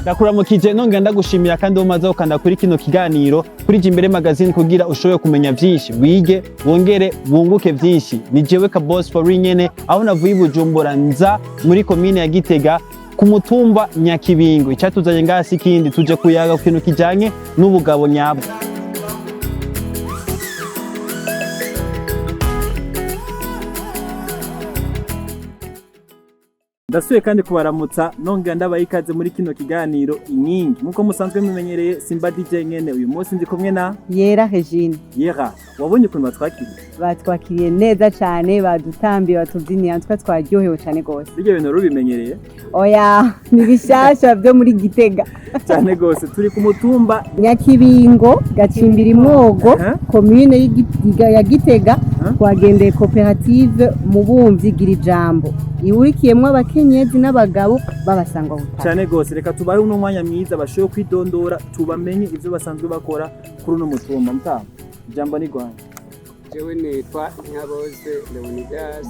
ndakuramukije nongera ndagushimira kandi umaze ukanda kuri kino kiganiro kuri Jimbere magazine kugira ushobore kumenya vyinshi wige wongere wunguke vyinshi. Ni jewe ka boss for nyene aho navuye Bujumbura nza muri komine ya Gitega ku mutumba Nyakibingo. Icyatuzanye ngasi kindi tuje kuyaga ku kintu kijanye n'ubugabo nyabwo. Ndasuye kandi kubaramutsa nongera ndabaye ikaze muri kino kiganiro inkingi. Nkuko musanzwe mumenyereye Simba DJ nyene uyu munsi ndi kumwe na Yera Regine. Yera, wabonye ukuntu batwakiriye? Batwakiriye neza cyane, badutambiye batubyiniye twaryohewe cyane gose. Bige bintu rubimenyereye? Oya, ni bishasha byo muri Gitega. Cyane gose turi ku mutumba Nyakibingo, gacimbira imwogo, commune ya Gitega, twagendeye koperative mu bumvi gira ijambo. Ihurikiyemwo abakenyezi n'abagabo babasangwa butaka. Cyane gose reka tubahe uno mwanya mwiza bashoye kwidondora tubamenye ivyo basanzwe bakora kuri uno mutumba mutamba. Ijambo ni gwanyu. Jewe nitwa Nyaboze Leonidas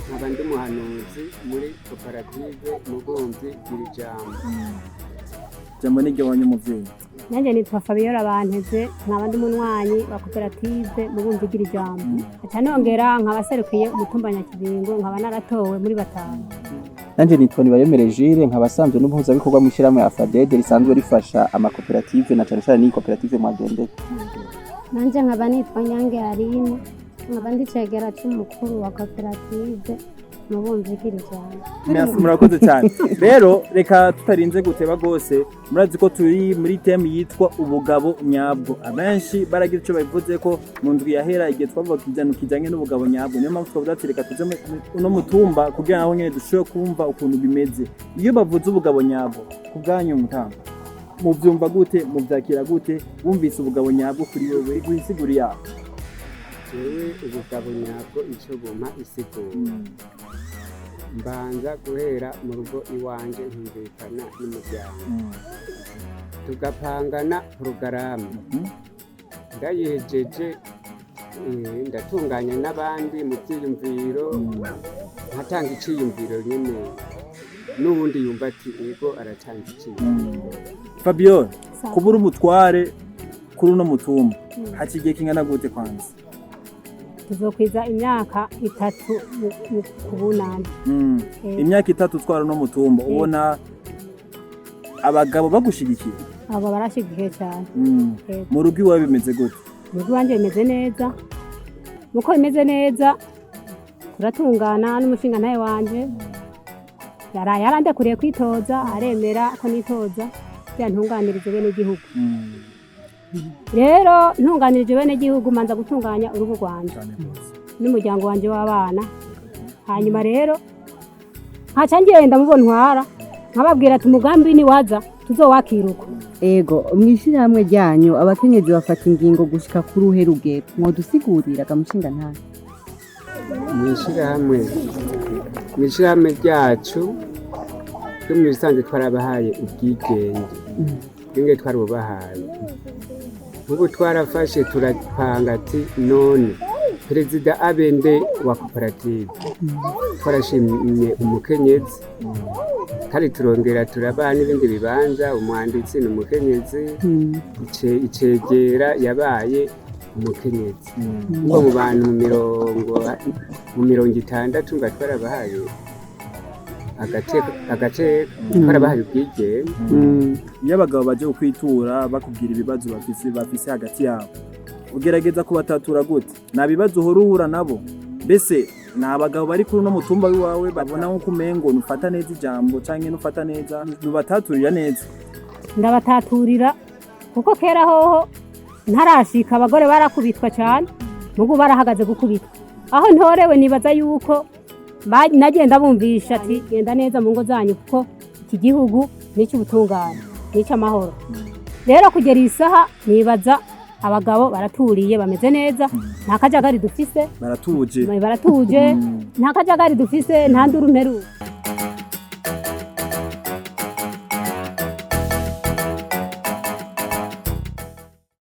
nkaba ndi muhanuzi muri koperative mu bumvi gira ijambo. Ijambo ni gwanyu muvyeyi. Nanje nitwa Fabiola Banteze nkaba ndi munwanyi wa koperative mu bumvi gira ijambo. Aca nongera nkabaserukiye umutumba Nyakibingo nkaba naratowe muri batanu. Nanje nitwa Nibayemere Jire nkabasanzwe n'umuhuza bikorwa mu ishyirahamwe ya FADED risanzwe rifasha amakoperative na cyane ni koperative mwagendeye. Nanje nkaba nitwa Nyange Aline nkaba ndi cegera cy'umukuru wa koperative mu bumvi gira ijambo. Murakoze cyane. Rero reka tutarinze guteba gose murazi ko turi muri theme yitwa ubugabo nyabwo. Abenshi baragira ico bavuze ko mu ndwi yahera igihe twavuga kijanye n'ubugabo nyabwo. Niyo mpamvu twavuga ati reka tuze uno mutumba kugira naho nyene dushobore kumva ukuntu bimeze. Iyo bavuze ubugabo nyabwo kubwanyu mutamba muvyumva gute muvyakira gute wumvise ubugabo nyabwo kuri wewe guhisiguri yaho? Jewe ubugabo nyabwo ico bumpa isiguro. Mbanza guhera mu rugo iwanje nkumvikana n'umuryango. Tugapangana porogaramu. Ndayihejeje ndatunganya n'abandi mu byiyumviro nkatanga iciyumviro nyine n'ubundi yumva ati ego aratanga iciyumviro. Fabiola, kubura umutware kuri uno mutumba hakigiye kingana gute kwanza? Tuzokwiza imyaka 3 kubunana. Imyaka 3 twara no mutumba ubona abagabo bagushigikiye? Abo barashigikiye cyane. Mu rugo iwawe bimeze gute? Mu rugo wanje bimeze neza. Muko bimeze neza turatungana n'umushinga ntahe wanje. Yarandekuriye kwitoza aremera ko nitoza byantunganirize bene gihugu. Rero ntunganirije bene gihugu manza gutunganya urugo rwanje n'umuryango wanje w'abana. Hanyuma rero nkaca ngenda mubontwara nkababwira ati umugambi ni waza tuzowakiruko. Ego mwishirahamwe ryanyu abakenyezi bafata ingingo gushika kuri uhe rugero mwodusigurira gamushinga ntahe? Mwishirahamwe ryacu twe mu bisanzwe twarabahaye ubwigenge. Bwenge twarubahaye. Ubu twarafashe turapanga ati none perezida abende wa koperative twarashimye umukenyezi kandi turongera turabaha n'ibindi bibanza. Umwanditsi ni umukenyezi, icegera yabaye umukenyezi. Ngo mu bantu mu 60 nga twarabahaye agace twarabahaye ubwigenge. Iyo abagabo baje kukwitura bakubwira ibibazo bafise hagati yabo ugerageza kubatatura gute? Na bibazo uhura nabo mbese na abagabo bari kuri no mutumba wiwawe babona nko kumengo nufata neza ijambo canke nufata neza nubataturira neza? Ndabataturira kuko kera hoho ntarashika abagore barakubitwa cyane mugu barahagaze gukubitwa. Aho ntorewe nibaza yuko nagenda bumvisha ati genda neza mu ngo zanyu kuko iki gihugu n'icy'ubutungane n'icy'amahoro. Rero kugera isaha nibaza abagabo baraturiye bameze neza nta kajagari dufise, baratuje nta kajagari dufise nta nduru mperuka.